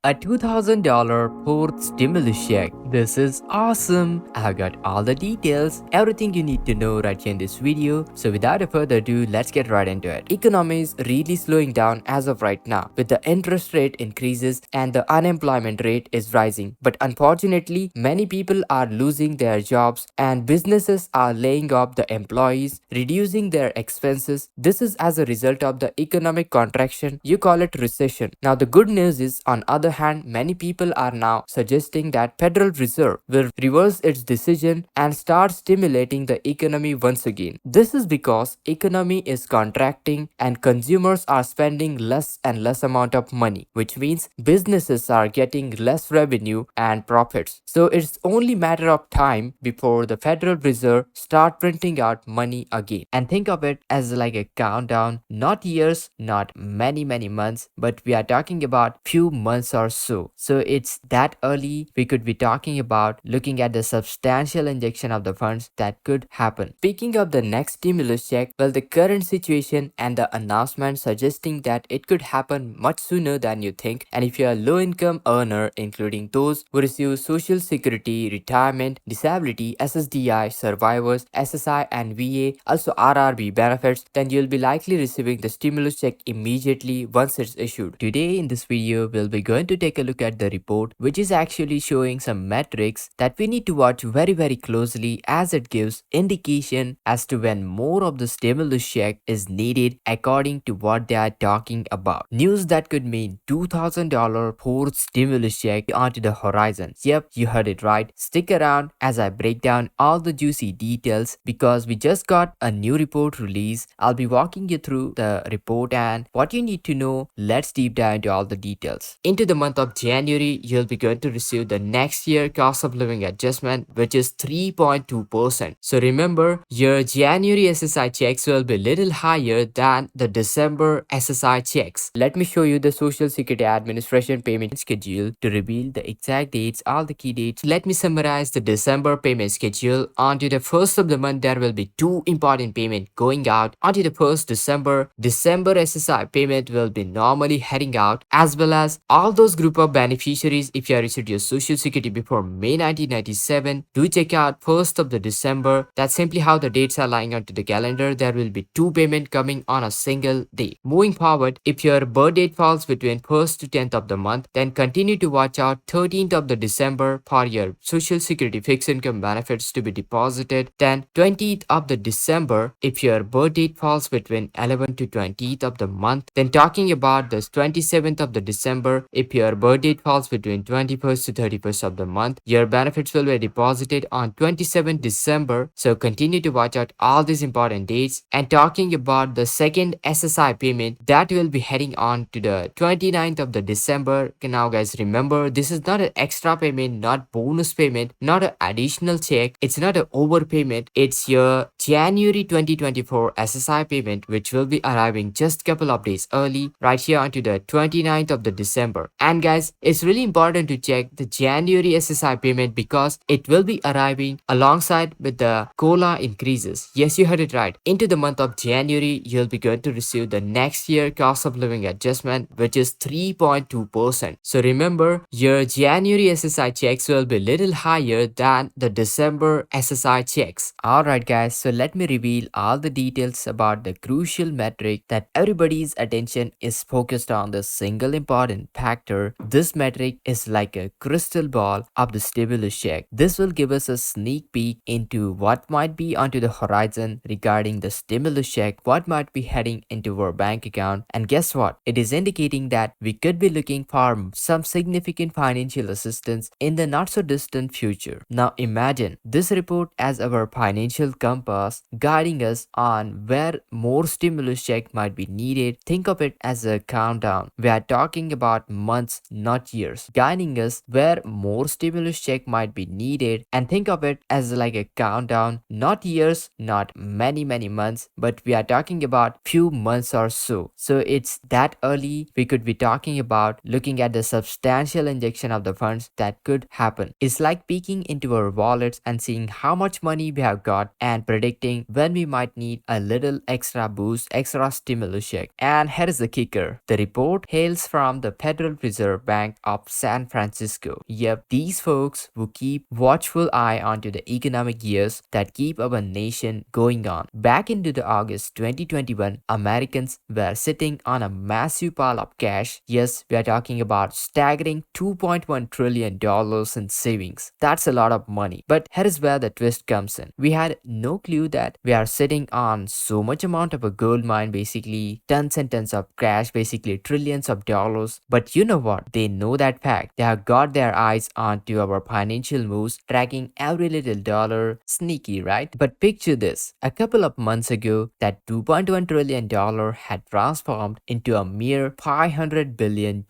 A $2,000 fourth stimulus check. This is awesome. I've got all the details, everything you need to know right here in this video. So without a further ado, let's get right into it. Economy is really slowing down as of right now, with the interest rate increases and the unemployment rate is rising. But unfortunately, many people are losing their jobs and businesses are laying off the employees, reducing their expenses. This is as a result of the economic contraction. You call it recession. Now the good news is, on other hand, many people are now suggesting that Federal Reserve will reverse its decision and start stimulating the economy once again. This is because economy is contracting and consumers are spending less and less amount of money, which means businesses are getting less revenue and profits. So it's only matter of time before the Federal Reserve start printing out money again. And think of it as like a countdown, not years, not many months, but we are talking about few months or so. So it's that early we could be talking about looking at the substantial injection of the funds that could happen. Speaking of the next stimulus check, well, the current situation and the announcement suggesting that it could happen much sooner than you think. And if you're a low income earner, including those who receive social security, retirement, disability, SSDI, survivors, SSI and VA, also RRB benefits, then you'll be likely receiving the stimulus check immediately once it's issued. Today in this video, we'll be going to take a look at the report, which is actually showing some metrics that we need to watch very closely, as it gives indication as to when more of the stimulus check is needed according to what they are talking about. News that could mean $2,000 fourth stimulus check onto the horizon. Yep, you heard it right. Stick around as I break down all the juicy details, because we just got a new report release. I'll be walking you through the report and what you need to know. Let's deep dive into all the details. Into the month of January, you'll be going to receive the next year cost of living adjustment, which is 3.2%. So remember, your January SSI checks will be little higher than the December SSI checks. Let me show you the Social Security Administration payment schedule to reveal the exact dates, all the key dates. Let me summarize the December payment schedule. Onto the first of the month, there will be two important payments going out. Onto the 1st December, December SSI payment will be normally heading out, as well as all those group of beneficiaries. If you have received your Social Security before May 1997, do check out 1st of the December. That's simply how the dates are lying onto the calendar. There will be two payments coming on a single day. Moving forward, if your birth date falls between 1st to 10th of the month, then continue to watch out 13th of the December for your Social Security fixed income benefits to be deposited. Then 20th of the December, if your birth date falls between 11th to 20th of the month. Then talking about the 27th of the December, if your birth date falls between 21st to 31st of the month, your benefits will be deposited on 27th December. So continue to watch out all these important dates. And talking about the second SSI payment, that will be heading on to the 29th of the December. Now guys, remember, this is not an extra payment, not bonus payment, not an additional check. It's not an overpayment. It's your January 2024 SSI payment, which will be arriving just couple of days early, right here onto the 29th of the December. And guys, it's really important to check the January SSI payment, because it will be arriving alongside with the COLA increases. Yes, you heard it right. Into the month of January, you'll be going to receive the next year cost of living adjustment, which is 3.2%. So remember, your January SSI checks will be little higher than the December SSI checks. Alright guys, so let me reveal all the details about the crucial metric that everybody's attention is focused on, the single important factor. This metric is like a crystal ball of the stimulus check. This will give us a sneak peek into what might be onto the horizon regarding the stimulus check, what might be heading into our bank account. And guess what? It is indicating that we could be looking for some significant financial assistance in the not so distant future. Now imagine this report as our financial compass, guiding us on where more stimulus check might be needed. Think of it as a countdown. We are talking about months, not years, guiding us where more stimulus stimulus check might be needed, and think of it as like a countdown, not years, not many months, but we are talking about few months or so. So it's that early we could be talking about looking at the substantial injection of the funds that could happen. It's like peeking into our wallets and seeing how much money we have got and predicting when we might need a little extra boost, extra stimulus check. And here is the kicker. The report hails from the Federal Reserve Bank of San Francisco. Yep, these folks who keep watchful eye onto the economic years that keep our nation going on. Back into the August 2021, Americans were sitting on a massive pile of cash. Yes, we are talking about staggering $2.1 trillion in savings. That's a lot of money. But here is where the twist comes in. We had no clue that we are sitting on so much amount of a gold mine, basically tons and tons of cash, basically trillions of dollars. But you know what? They know that fact. They have got their eyes onto our financial moves, tracking every little dollar. Sneaky, right? But picture this. A couple of months ago, that $2.1 trillion had transformed into a mere $500 billion.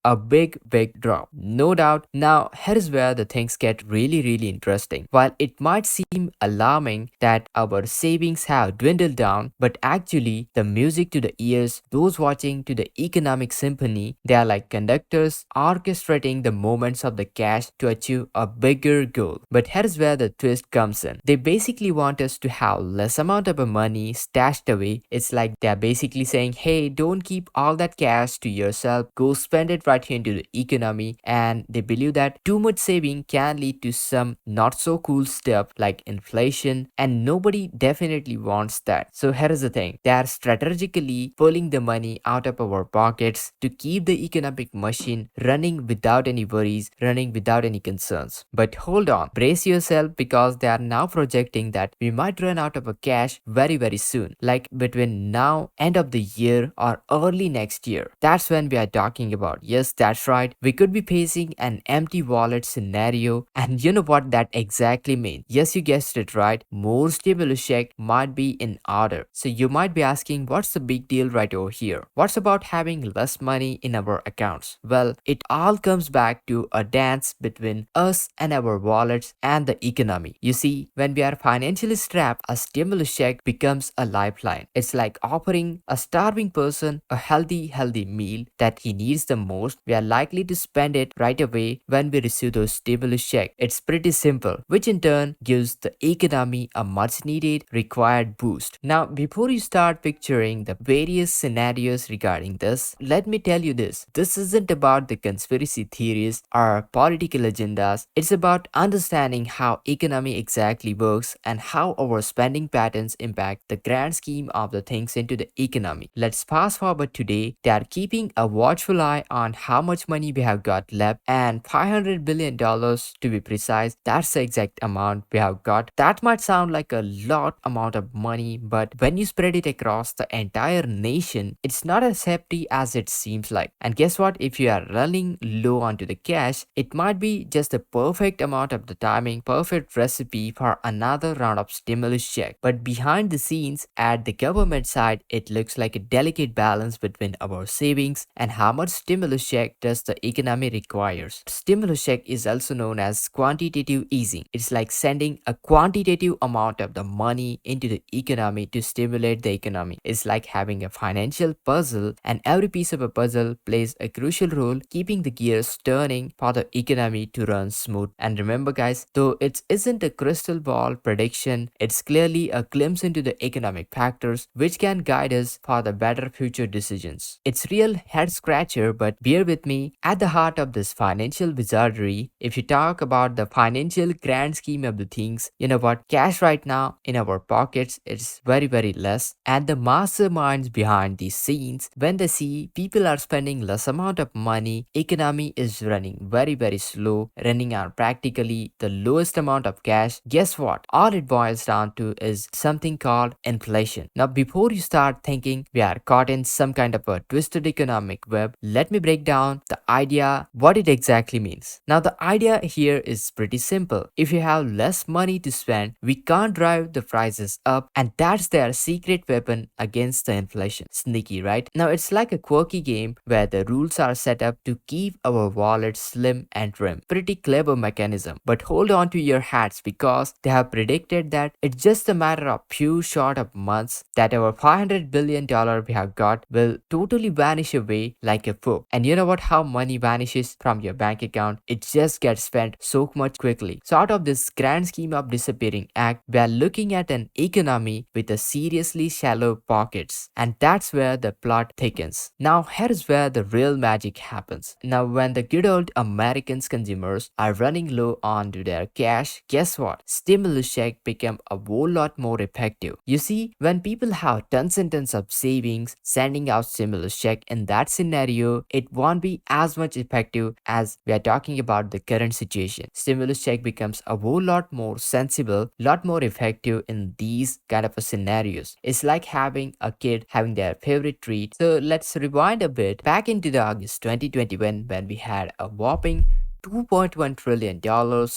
A big drop. No doubt. Now, here's where the things get really interesting. While it might seem alarming that our savings have dwindled down, but actually, the music to the ears, those watching to the economic symphony, they are like conductors orchestrating the movements of the cash to achieve a bigger goal. But here's where the twist comes in. They basically want us to have less amount of money stashed away. It's like they're basically saying, hey, don't keep all that cash to yourself, go spend it right here into the economy. And they believe that too much saving can lead to some not so cool stuff like inflation, and nobody definitely wants that. So here is the thing. They are strategically pulling the money out of our pockets to keep the economic machine running without any worries, running without any concerns. But hold on, brace yourself, because they are now projecting that we might run out of a cash very soon, like between now end of the year or early next year. That's when we are talking about. Yes, that's right. We could be facing an empty wallet scenario, and you know what that exactly means. Yes, you guessed it right. More stimulus check might be in order. So you might be asking, what's the big deal right over here? What's about having less money in our accounts? Well, it all comes back to a dance between us and our wallets and the economy. You see, when we are financially strapped, a stimulus check becomes a lifeline. It's like offering a starving person a healthy meal that he needs the most. We are likely to spend it right away when we receive those stimulus check. It's pretty simple, which in turn gives the economy a much needed required boost. Now, before you start picturing the various scenarios regarding this, let me tell you this. This isn't about the conspiracy theories or political agendas. It's about understanding how economy exactly works and how our spending patterns impact the grand scheme of the things into the economy. Let's fast forward today. They are keeping a watchful eye on how much money we have got left, and $500 billion to be precise. That's the exact amount we have got. That might sound like a lot amount of money, but when you spread it across the entire nation, it's not as hefty as it seems like. And guess what? If you are running low onto the cash, it might be just the perfect amount of the timing, perfect recipe for another round of stimulus check. But behind the scenes, at the government side, it looks like a delicate balance between our savings and how much stimulus check does the economy requires. Stimulus check is also known as quantitative easing. It's like sending a quantitative amount of the money into the economy to stimulate the economy. It's like having a financial puzzle, and every piece of a puzzle plays a crucial role keeping the gears turning for the economy to run smooth. And remember guys, though it isn't a crystal ball prediction, it's clearly a glimpse into the economic factors which can guide us for the better future decisions. It's real head scratcher, but bear with me. At the heart of this financial wizardry, if you talk about the financial grand scheme of the things, you know what, cash right now in our pockets is very less, and the masterminds behind these scenes, when they see people are spending less amount of money, economy is running very slow, running on practically the lowest amount of cash, guess what, all it boils down to is something called inflation. Now before you start thinking we are caught in some kind of a twisted economic web, let me break down the idea, what it exactly means. Now the idea here is pretty simple. If you have less money to spend, we can't drive the prices up, and that's their secret weapon against the inflation. Sneaky, right? Now it's like a quirky game where the rules are set up to keep our wallets slim and trim. Pretty clever mechanism. But hold on to your hats because they have predicted that it's just a matter of few short of months that our $500 billion we have got will totally vanish away like a fog. And you know what? How money vanishes from your bank account? It just gets spent so much quickly. So out of this grand scheme of disappearing act, we are looking at an economy with a seriously shallow pockets. And that's where the plot thickens. Now here's where the real magic happens. Now when the good old Americans consumers are running low on to their cash, guess what? Stimulus check become a whole lot more effective. You see, when people have tons and tons of savings, sending out stimulus check in that scenario, it won't be as much effective as we are talking about the current situation. Stimulus check becomes a whole lot more sensible, lot more effective in these kind of a scenarios. It's like having a kid having their favorite treat. So let's rewind a bit back into the August 2021 when we had a whopping $2.1 trillion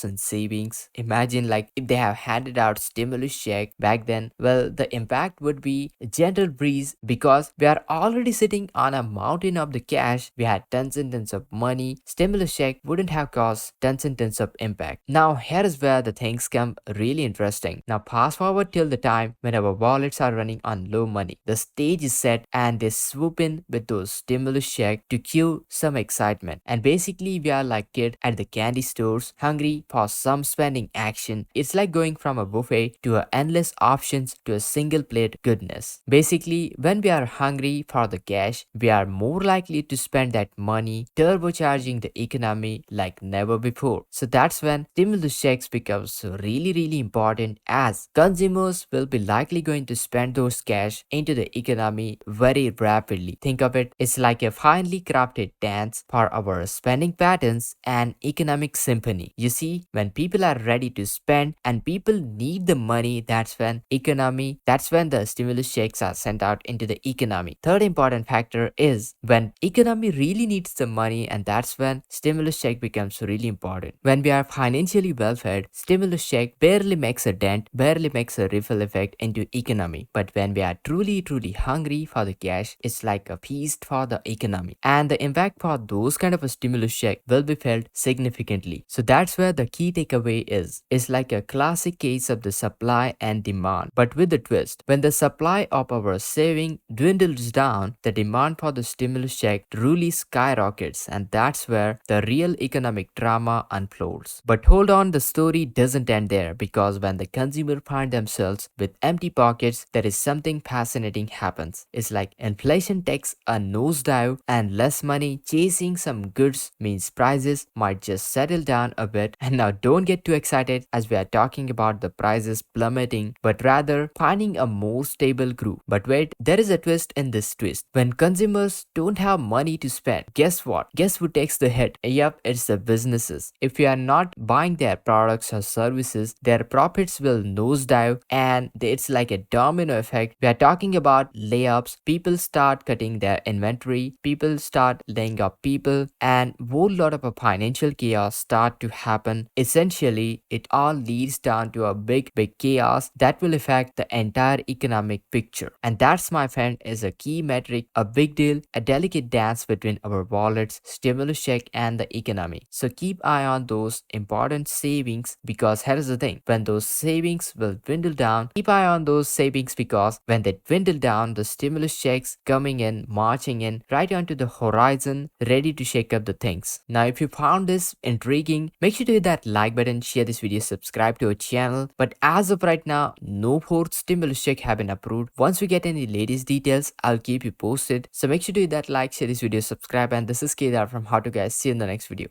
in savings. Imagine like if they have handed out stimulus check back then, well, the impact would be a gentle breeze because we are already sitting on a mountain of the cash. We had tons and tons of money. Stimulus check wouldn't have caused tons and tons of impact. Now here is where the things come really interesting. Now fast forward till the time when our wallets are running on low money. The stage is set and they swoop in with those stimulus check to cue some excitement. And basically we are like kids at the candy stores, hungry for some spending action. It's like going from a buffet to a endless options to a single plate goodness. Basically, when we are hungry for the cash, we are more likely to spend that money turbocharging the economy like never before. So that's when stimulus checks becomes really important as consumers will be likely going to spend those cash into the economy very rapidly. Think of it, it's like a finely crafted dance for our spending patterns and economic symphony. You see, when people are ready to spend and people need the money, that's when the stimulus checks are sent out into the economy. Third important factor is when economy really needs the money, and that's when stimulus check becomes really important. When we are financially well fed, stimulus check barely makes a dent, barely makes a ripple effect into economy. But when we are truly hungry for the cash, it's like a feast for the economy. And the impact for those kind of a stimulus check will be felt significantly. So that's where the key takeaway is. It's like a classic case of the supply and demand, but with a twist. When the supply of our saving dwindles down, the demand for the stimulus check truly skyrockets, and that's where the real economic drama unfolds. But hold on, the story doesn't end there, because when the consumer find themselves with empty pockets, there is something fascinating happens. It's like inflation takes a nosedive, and less money chasing some goods means prices might just settle down a bit. And now don't get too excited as we are talking about the prices plummeting, but rather finding a more stable groove. But wait, there is a twist in this twist. When consumers don't have money to spend, guess what? Guess who takes the hit? Yep, it's the businesses. If you are not buying their products or services, their profits will nosedive, and it's like a domino effect. We are talking about layoffs. People start cutting their inventory, people start laying off people, and whole lot of a financial chaos start to happen. Essentially, it all leads down to a big chaos that will affect the entire economic picture. And that's, my friend, is a key metric, a big deal, a delicate dance between our wallets, stimulus check, and the economy. So keep eye on those important savings, because here's the thing, when those savings will dwindle down, keep eye on those savings, because when they dwindle down, the stimulus checks coming in, marching in right onto the horizon, ready to shake up the things. Now, if you found this intriguing, make sure to hit that like button, share this video, subscribe to our channel. But as of right now, no fourth stimulus check have been approved. Once we get any latest details, I'll keep you posted. So make sure to hit that like, share this video, subscribe, and this is Kedar from How to Guys. See you in the next video.